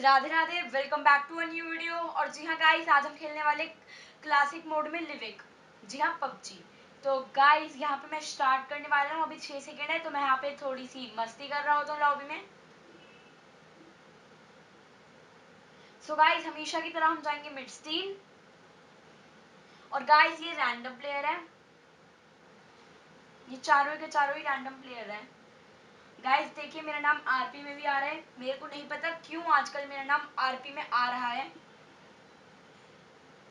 Radhe Radhe, welcome back to a new video. और जी हाँ गाइस, आज हम खेलने वाले क्लासिक मोड में लिविक, जी हाँ पबजी। तो गाइस यहाँ पे मैं स्टार्ट करने वाला हूँ। अभी 6 सेकेंड है, तो मैं यहाँ पे थोड़ी सी मस्ती कर रहा होता हूँ लॉबी में। सो गाइस, हमेशा की तरह हम जाएंगे मिड स्टील। और गाइस ये रैंडम प्लेयर है, ये चारों के चारों ही रैंडम प्लेयर है। गाइस देखिए, मेरा नाम आरपी में भी आ रहा है। मेरे को नहीं पता क्यों आजकल मेरा नाम आरपी में आ रहा है।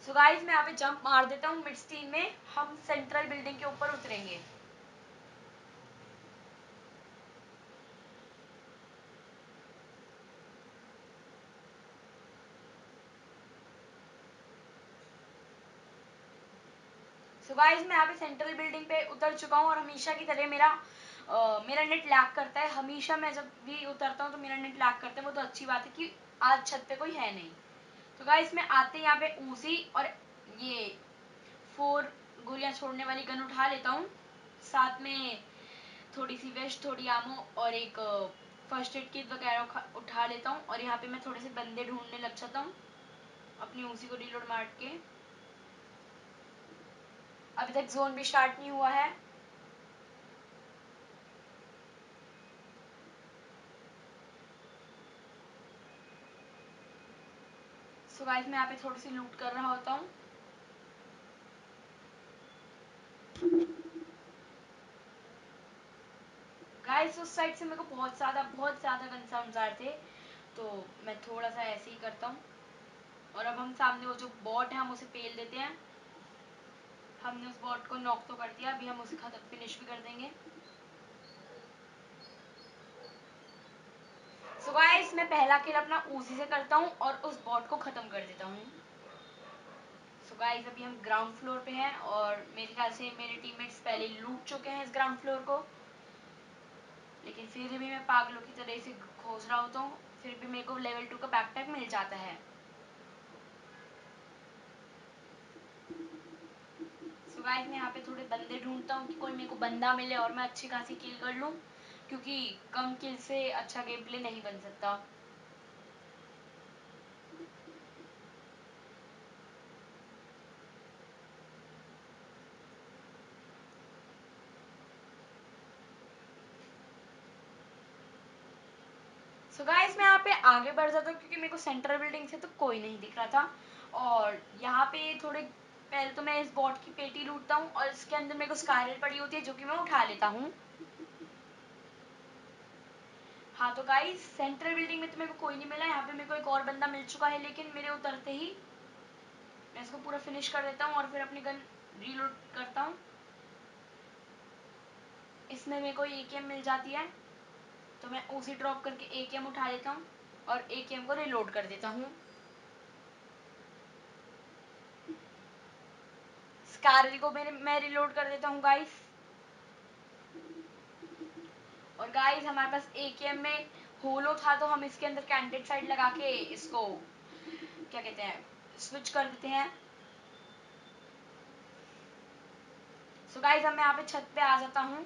सो गाइस मैं यहाँ पे जंप मार देता हूँ। मिड स्टील में हम सेंट्रल बिल्डिंग के ऊपर उतरेंगे। सो गाइस मैं यहाँ पे सेंट्रल बिल्डिंग पे उतर चुका हूँ। और हमेशा की तरह मेरा नेट लैग करता है। हमेशा मैं जब भी उतरता हूँ तो मेरा नेट लैग करता है। वो तो अच्छी बात है कि आज छत पे कोई है नहीं। तो गाइस मैं आते ही यहाँ पे ऊजी और ये 4 गोलियां छोड़ने वाली गन उठा लेता हूँ। साथ में थोड़ी सी वेस्ट, थोड़ी आमो और एक फर्स्ट एड किट वगैरह उठा लेता हूँ। और यहाँ पे मैं थोड़े से बंदे ढूंढने लग जाता हूँ अपनी ऊजी को रीलोड मार के। अभी तक जोन भी स्टार्ट नहीं हुआ है। सो गाइस मैं यहाँ पे थोड़ी सी लूट कर रहा होता हूँ। गाइस उस साइड से मेरे को बहुत ज्यादा गन साउंड आ रहे थे, तो मैं थोड़ा सा ऐसे ही करता हूँ। और अब हम सामने वो जो बॉट है हम उसे पेल देते हैं। हमने उस बॉट को नॉक तो कर दिया, अभी हम उसे खत्म फिनिश भी कर देंगे। सो गाइस मैं पहला किल अपना ऊजी से करता हूँ और उस बॉट को खत्म कर देता हूँ। सो गाइस अभी हम ग्राउंड फ्लोर पे हैं और मेरे ख्याल से मेरे टीममेट्स पहले लूट चुके हैं इस ग्राउंड फ्लोर को। लेकिन फिर भी मैं पागलों की तरह से खोज रहा होता हूँ। फिर भी मेरे को लेवल 2 का बैकपैक मिल जाता है। सो गाइस मैं यहाँ पे थोड़े बंदे ढूंढता हूँ कि कोई मेरे को बंदा मिले और मैं अच्छी खासी किल कर लूँ, क्योंकि कम किल से अच्छा गेम प्ले नहीं बन सकता। सो गाइस मैं यहाँ पे आगे बढ़ जाता हूँ, क्योंकि मेरे को सेंट्रल बिल्डिंग से तो कोई नहीं दिख रहा था। और यहाँ पे थोड़े पहले तो मैं इस बॉट की पेटी लूटता हूँ और इसके अंदर मेरे को स्काइरल पड़ी होती है, जो कि मैं उठा लेता हूँ। हाँ तो गाइस सेंट्रल बिल्डिंग में तो मेरे को कोई नहीं मिला। यहाँ पे मेरे को एक और बंदा मिल चुका है, लेकिन मेरे उतरते ही मैं इसको पूरा फिनिश कर देता हूँ और फिर अपनी गन रीलोड करता हूँ। इसमें मेरे को एकेएम मिल जाती है, तो मैं उसी ड्रॉप करके एकेएम उठा लेता हूँ और एकेएम को रीलोड कर देता हूँ। स्कारल को मैं रीलोड कर देता हूँ गाइस। और गाइस हमारे पास एकेएम में होलो था, तो हम इसके अंदर कैंडिडेट साइड लगा के इसको क्या कहते हैं, स्विच कर देते हैं। सो गाइस अब मैं यहाँ पे छत पे आ जाता हूँ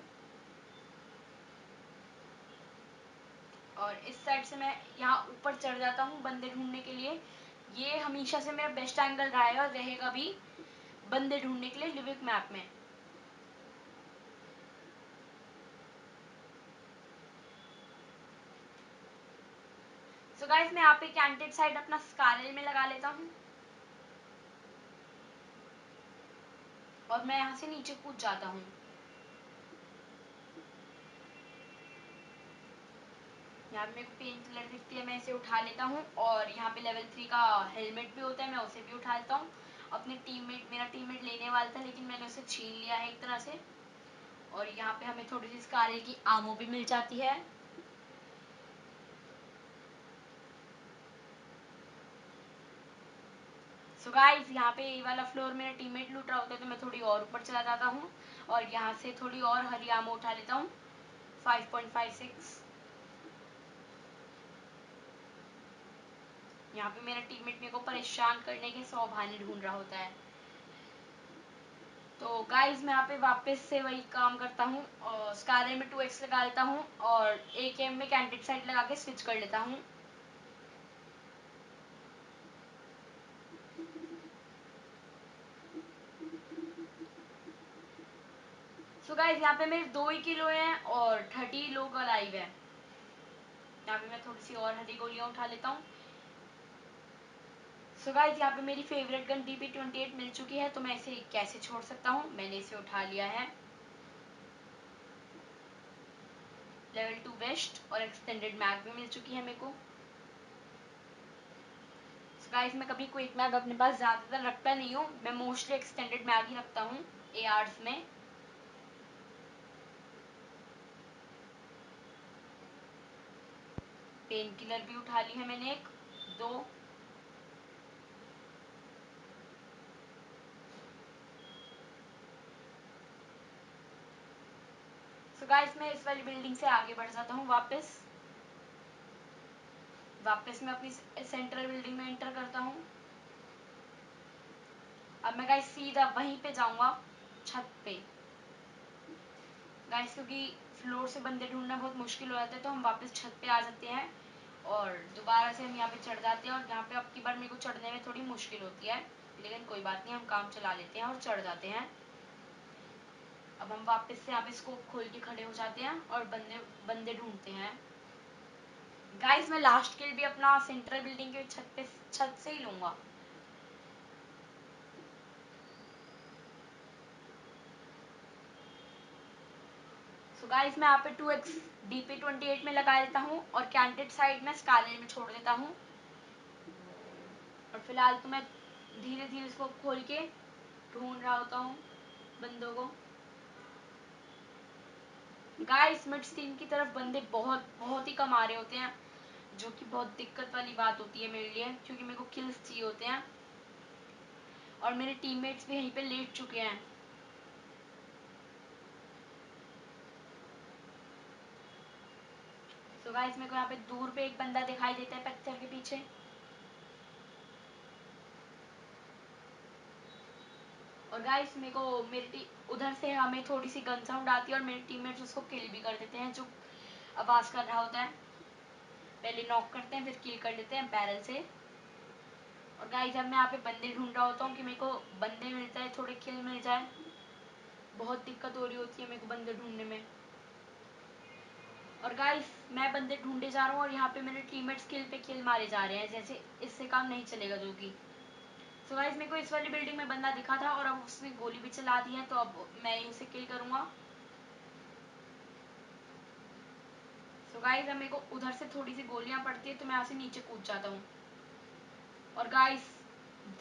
और इस साइड से मैं यहाँ ऊपर चढ़ जाता हूँ बंदे ढूंढने के लिए। ये हमेशा से मेरा बेस्ट एंगल रहा है और रहेगा भी बंदे ढूंढने के लिए लिविक मैप में। सो गाइस मैं यहाँ पे कैंडिडेट साइड अपना स्कारल में लगा लेता हूँ और मैं यहाँ से नीचे कूद जाता हूँ। यहाँ पे मेरे को पेन किलर दिखती है, मैं इसे उठा लेता हूँ। और यहाँ पे लेवल 3 का हेलमेट भी होता है, मैं उसे भी उठा लेता हूँ। मेरा टीममेट लेने वाला था, लेकिन मैंने उसे छीन लिया है एक तरह से। और यहाँ पे हमें थोड़ी सी स्कारल की आमो भी मिल जाती है। सो गाइस यहाँ पे ये वाला फ्लोर मेरा टीममेट लूट रहा होता है, तो मैं थोड़ी और ऊपर चला जाता हूँ और यहाँ से थोड़ी और हरी आमो उठा लेता हूँ 5.56। यहाँ पे मेरा टीममेट मेरे को परेशान करने के 100 बहाने ढूंढ रहा होता है। तो गाइस मैं यहाँ पे वापस से वही काम करता हूँ और स्कारल में 2x लगा लेता हूँ और एकेएम में कैंडिडेट साइड लगा के स्विच कर लेता हूँ। सो गाइस यहाँ पे मेरे 2 ही किलो हैं और 30 लोग अलाइव है। यहाँ पे मैं थोड़ी सी और हरी गोलियां उठा लेता हूँ। सो गाइस यहाँ पे मेरी फेवरेट गन DP-28 मिल चुकी है, तो मैं इसे कैसे छोड़ सकता हूँ। मैंने इसे उठा लिया है। लेवल 2 वेस्ट और एक्सटेंडेड मैग भी मिल चुकी है मेरे को। गाइस मैं कभी क्विक मैग अपने पास ज्यादातर रखता नहीं हूँ, मैं मोस्टली एक्सटेंडेड मैग ही रखता हूँ ARs में। पेन किलर भी उठा ली है मैंने 1 2। सो गाइस मैं इस वाली बिल्डिंग से आगे बढ़ जाता हूँ। वापस मैं अपनी सेंट्रल बिल्डिंग में एंटर करता हूँ। अब मैं गाइस सीधा वहीं पे जाऊंगा, छत पे। गाइस क्योंकि फ्लोर से बंदे ढूंढना बहुत मुश्किल हो जाता है, तो हम वापस छत पे आ जाते हैं और दोबारा से हम यहाँ पे चढ़ जाते हैं। और यहाँ पे अब की बार मेरे को चढ़ने में थोड़ी मुश्किल होती है, लेकिन कोई बात नहीं, हम काम चला लेते हैं और चढ़ जाते हैं। अब हम वापस से यहाँ पे स्कोप खोल के खड़े हो जाते हैं और बंदे ढूंढते हैं। गाइस मैं लास्ट किल भी अपना सेंट्रल बिल्डिंग के छत से ही लूंगा। सो गाइस मैं यहाँ पे 2x DP-28 में लगा देता हूँ और कैंटेड साइड में स्कारलेट में छोड़ देता हूँ। और फिलहाल तो मैं धीरे धीरे इसको खोल के ढूंढ रहा होता हूँ बंदों को। गाइस मिड स्टीम की तरफ बंदे बहुत ही कम आ रहे होते हैं, जो कि बहुत दिक्कत वाली बात होती है मेरे लिए, क्योंकि मेरे को किल्स चाहिए होते हैं और मेरे टीममेट्स भी यहीं पे लेट चुके हैं। सो गाइस मेरे को यहाँ पे दूर पे एक बंदा दिखाई देता है पत्थर के पीछे। और गाइस मेरे को उधर से हमें थोड़ी सी गन साउंड आती है और मेरे टीममेट्स उसको किल भी कर देते हैं, जो आवाज कर रहा होता है। पहले नॉक करते हैं फिर किल कर लेते हैं बैरल से। और गाइस अब मैं यहाँ पे बंदे ढूंढ रहा होता हूँ कि मेरे को बंदे मिल जाए, थोड़े किल मिल जाए। बहुत दिक्कत हो रही होती है मेरे को बंदे ढूंढने में। और गाइस मैं बंदे ढूंढे जा रहा हूँ और यहाँ पे मेरे टीममेट्स किल पे किल मारे जा रहे हैं, जैसे इससे काम नहीं चलेगा जो कि। सो गाइस मेरे को इस वाली बिल्डिंग में बंदा दिखा था और अब उसने गोली भी चला दी है, तो अब मैं ही उसे किल करूंगा। सो गाइस अब मेरे को उधर से थोड़ी सी गोलियां पड़ती है, तो मैं यहाँ से नीचे कूद जाता हूँ। और गाइस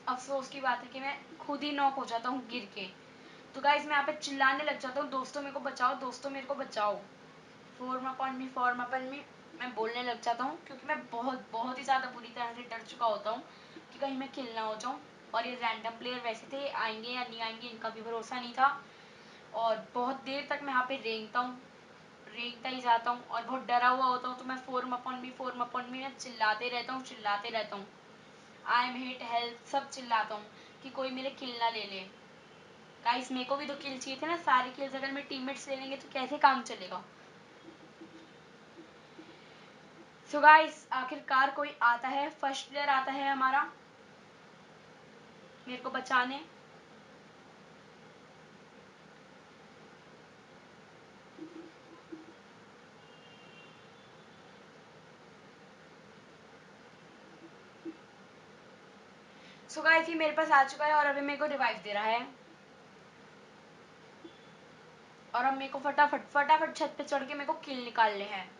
अफसोस की बात है कि मैं खुद ही नॉक हो जाता हूँ गिर के। तो गाइस मैं यहाँ पे चिल्लाने लग जाता हूँ, दोस्तों मेरे को बचाओ, दोस्तों मेरे को बचाओ, फॉर्म अपॉन मी, फॉर्म अपॉन मी। मैं बोलने लग जाता हूँ क्योंकि मैं बहुत ही ज़्यादा बुरी तरह से डर चुका होता हूँ कि कहीं मैं किल ना हो जाऊँ। और ये रैंडम प्लेयर वैसे थे, आएंगे या नहीं आएंगे इनका भी भरोसा नहीं था। और बहुत देर तक मैं यहाँ पे रेंगता ही जाता हूँ और बहुत डरा हुआ होता हूँ, तो मैं फॉर्म अपॉन मी मैं चिल्लाते रहता हूँ। आई एम हिट, हेल्प, सब चिल्लाता हूँ कि कोई मेरे किल ना ले ले। गाइस मेरे को भी तो किल चाहिए थे ना, सारे किल्स अगर मेरे टीममेट्स ले लेंगे तो कैसे काम चलेगा। सो गाइस आखिरकार कोई आता है, फर्स्ट प्लेयर आता है हमारा मेरे को बचाने। सो गाइस ये मेरे पास आ चुका है और अभी मेरे को रिवाइव दे रहा है। और अब मेरे को फटाफट छत पे चढ़ के मेरे को किल निकालने हैं।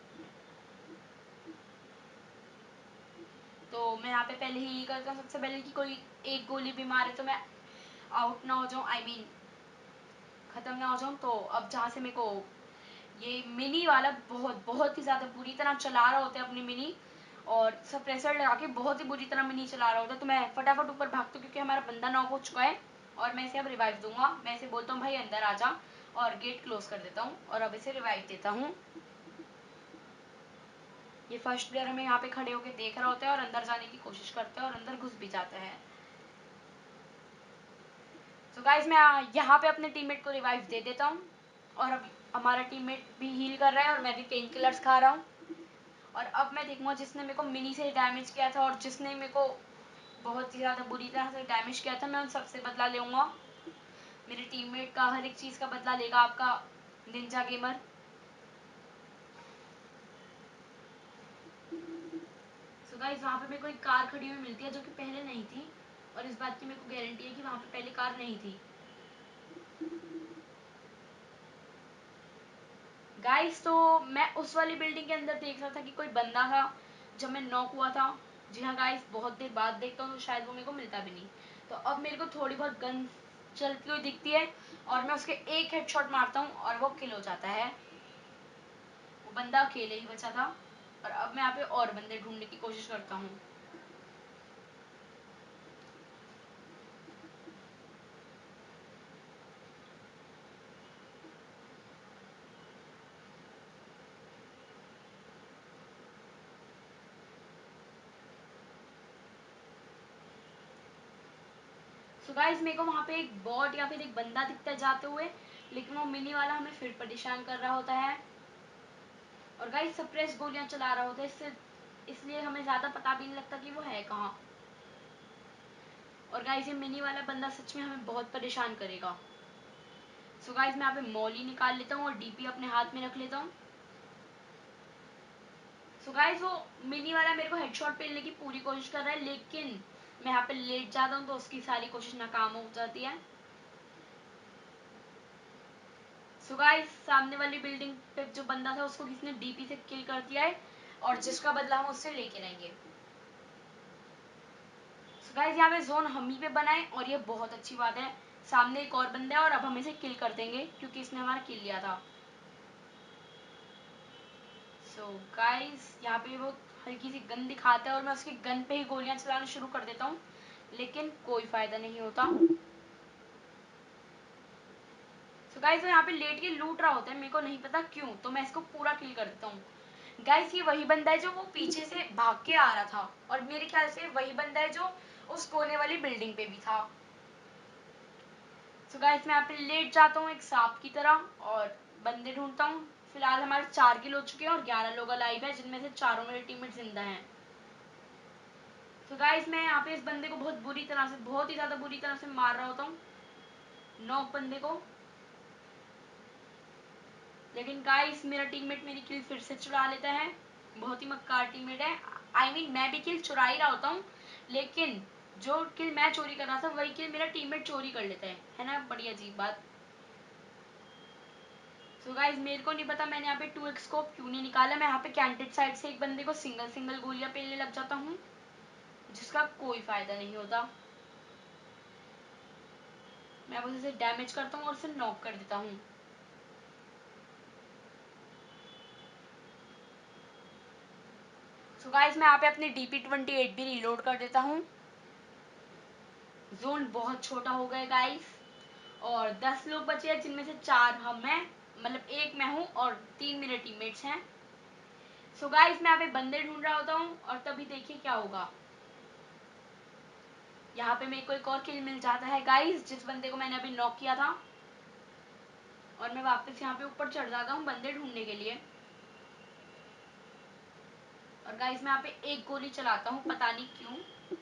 तो मैं यहाँ पे पहले ही करता हूँ सबसे पहले कि कोई एक गोली भी मारे तो मैं आउट ना हो जाऊँ, आई मीन खत्म ना हो जाऊँ। तो अब जहाँ से मेरे को ये मिनी वाला बहुत ही ज्यादा बुरी तरह चला रहा होता है अपनी मिनी, और सप्रेसर लगा के बहुत ही बुरी तरह मिनी चला रहा होता है, तो मैं फटाफट ऊपर भागती हूँ क्योंकि हमारा बंदा नॉक हो चुका है। और मैं इसे अब रिवाइव दूंगा, मैं इसे बोलता हूँ भाई अंदर आ जा, और गेट क्लोज कर देता हूँ और अब इसे रिवाइव देता हूँ। ये फर्स्ट प्लेयर हमें यहाँ पे खड़े होकर देख रहा होता है और अंदर जाने की कोशिश करता है और अंदर घुस भी जाता है। तो गाइस मैं यहाँ पे अपने टीममेट को रिवाइव दे देता हूँ और अब हमारा टीममेट भी हील कर रहा है और मैं भी पेन किलर्स खा रहा हूँ। और अब मैं देखूंगा जिसने मेरे को मिनी से डैमेज किया था और जिसने मेरे को बहुत ही ज़्यादा बुरी तरह से डैमेज किया था, मैं उन सबसे बदला लूँगा। मेरे टीममेट का हर एक चीज़ का बदला लेगा आपका निंजा गेमर। सो गाइस वहाँ पे मेरे को एक कार खड़ी हुई मिलती है जो कि पहले नहीं थी, और इस बात की मेरे को गारंटी है कि वहाँ पे पहले कार नहीं थी। गाइस तो मैं उस वाली बिल्डिंग के अंदर देख रहा था कि कोई बंदा था जब मैं नॉक हुआ था। जी हाँ गाइस, बहुत देर बाद देखता हूँ तो शायद वो मेरे को मिलता भी नहीं। तो अब मेरे को थोड़ी बहुत गन चलती हुई दिखती है और मैं उसके एक हेडशॉट मारता हूँ और वो किल हो जाता है। वो बंदा अकेले ही बचा था और अब मैं यहाँ पे और बंदे ढूंढने की कोशिश करता हूँ। सो गाइस मेरे को वहाँ पे एक बॉट या फिर एक बंदा दिखता है जाते हुए, लेकिन वो मिनी वाला हमें फिर परेशान कर रहा होता है और गाइस सप्रेस गोलियां चला रहा होता है, इससे इसलिए हमें ज्यादा पता भी नहीं लगता कि वो है कहाँ। और गाइस ये मिनी वाला बंदा सच में हमें बहुत परेशान करेगा। सो गाइस मैं यहाँ पे मॉली निकाल लेता हूँ और डीपी अपने हाथ में रख लेता हूँ। सो गाइस वो मिनी वाला मेरे को हेडशॉट पेलने की पूरी कोशिश कर रहा है, लेकिन मैं यहाँ पे लेट जाता हूँ तो उसकी सारी कोशिश नाकाम हो जाती है। सो गाइस सामने वाली बिल्डिंग पे जो बंदा था उसको किसी ने डीपी से किल कर दिया है और जिसका बदला हम उससे लेके रहेंगे। सो गाइस यहाँ पे जोन हम ही पे बना है और ये बहुत अच्छी बात है। सामने एक और बंदा है और अब हम इसे किल कर देंगे क्योंकि इसने हमारा किल लिया था। सो गाइस यहाँ पे वो हल्की सी गन दिखाता है और मैं उसकी गन पे ही गोलियां चलाना शुरू कर देता हूँ, लेकिन कोई फायदा नहीं होता। सो गाइस वो यहाँ पे लेट के लूट रहा होता है, मेरे को नहीं पता क्यों, तो मैं इसको पूरा किल कर देता हूँ। गाइस ये वही बंदा है जो वो पीछे से भाग के आ रहा था और मेरे ख्याल से वही बंदा है जो उस कोने वाली बिल्डिंग पे भी था। सो गाइस मैं यहाँ पे लेट जाता हूँ एक सांप की तरह और बंदे ढूंढता हूँ। फिलहाल हमारे 4 किल हो चुके हैं और 11 लोग अलाइव है, जिनमें से चारों मेरे टीममेट जिंदा हैं। तो गाइस मैं यहाँ पे इस बंदे को बहुत बुरी तरह से, बहुत ही ज्यादा बुरी तरह से मार रहा होता हूँ, नॉक बंदे को। लेकिन गाइस मेरा टीममेट मेरी किल फिर से चुरा लेता है, बहुत ही मक्कार टीममेट है। मैं भी किल चुरा ही रहा होता हूँ, लेकिन जो किल मैं चोरी कर रहा था वही किल मेरा टीममेट चोरी कर लेता है ना, बड़ी अजीब बात। सो गाइस मेरे को नहीं पता मैंने यहाँ पे 2x स्कोप क्यों नहीं निकाला। मैं यहाँ पे कैंटेड साइड से एक बंदे को सिंगल सिंगल गोलियां पेलने लग जाता हूँ, जिसका कोई फायदा नहीं होता। मैं बस इसे डैमेज करता हूँ और उसे नॉक कर देता हूँ। सो गाइस मैं यहाँ पे अपनी DP-28 भी रीलोड कर देता हूँ। जोन बहुत छोटा हो गया गाइस और 10 लोग बचे हैं, जिनमें से 4 हम हैं, मतलब एक मैं हूँ और 3 मेरे टीममेट्स हैं। सो गाइस मैं यहाँ पे बंदे ढूंढ रहा होता हूँ और तभी देखिए क्या होगा। यहाँ पे मेरे को एक और किल मिल जाता है गाइस, जिस बंदे को मैंने अभी नॉक किया था, और मैं वापस यहाँ पे ऊपर चढ़ जाता हूँ बंदे ढूंढने के लिए। और गाइस मैं यहाँ पे एक गोली चलाता हूँ, पता नहीं क्यों।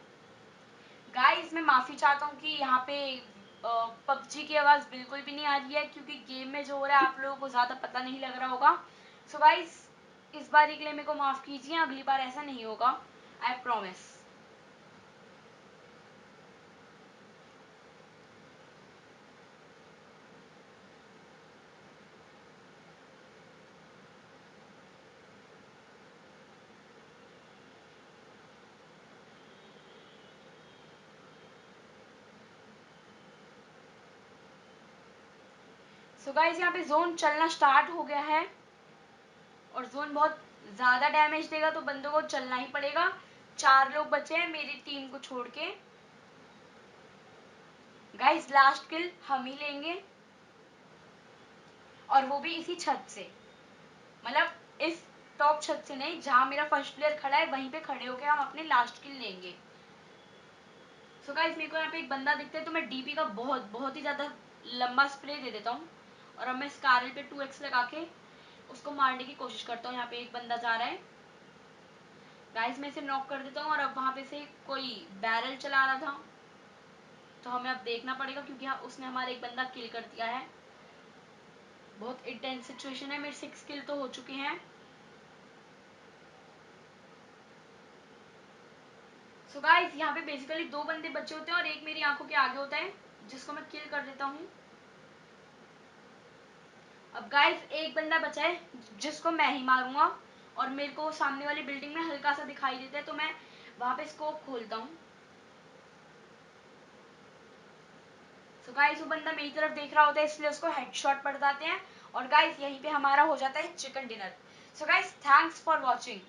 गाइस मैं माफी चाहता हूँ कि यहाँ पे पबजी की आवाज बिल्कुल भी नहीं आ रही है, क्योंकि गेम में जो हो रहा है आप लोगों को ज्यादा पता नहीं लग रहा होगा। सो गाइस इस बार के लिए मेरे को माफ कीजिए, अगली बार ऐसा नहीं होगा, आई प्रॉमिस। सो गाइस यहाँ पे जोन चलना स्टार्ट हो गया है और जोन बहुत ज्यादा डैमेज देगा, तो बंदों को चलना ही पड़ेगा। 4 लोग बचे हैं मेरी टीम को छोड़ के। गाइस लास्ट किल हम ही लेंगे, और वो भी इसी छत से, मतलब इस टॉप छत से नहीं, जहां मेरा फर्स्ट प्लेयर खड़ा है वहीं पे खड़े होके हम अपने लास्ट किल लेंगे। सो गाइस मेरे को यहाँ पे एक बंदा दिखता है, तो मैं डीपी का बहुत बहुत ही ज्यादा लंबा स्प्रे दे देता हूँ और अब मैं स्कारल पे 2x लगा के उसको मारने की कोशिश करता हूँ। यहाँ पे एक बंदा जा रहा है गाइस, मैं इसे नॉक कर देता हूँ और अब वहां पे से कोई बैरल चला रहा था, तो हमें अब देखना पड़ेगा क्योंकि उसने हमारा एक बंदा किल कर दिया है। बहुत इंटेंस सिचुएशन है। मेरे 6 किल तो हो चुके हैं। सो गाइस यहाँ पे बेसिकली 2 बंदे बचे होते हैं और एक मेरी आंखों के आगे होता है जिसको मैं किल कर देता हूँ। अब गाइस एक बंदा बचा है जिसको मैं ही मारूंगा और मेरे को सामने वाली बिल्डिंग में हल्का सा दिखाई देता है तो मैं वहां पे स्कोप खोलता हूँ। सो गाइस वो बंदा मेरी तरफ देख रहा होता है इसलिए उसको हेडशॉट पड़ जाते हैं और गाइस यहीं पे हमारा हो जाता है chicken dinner. So guys thanks for watching.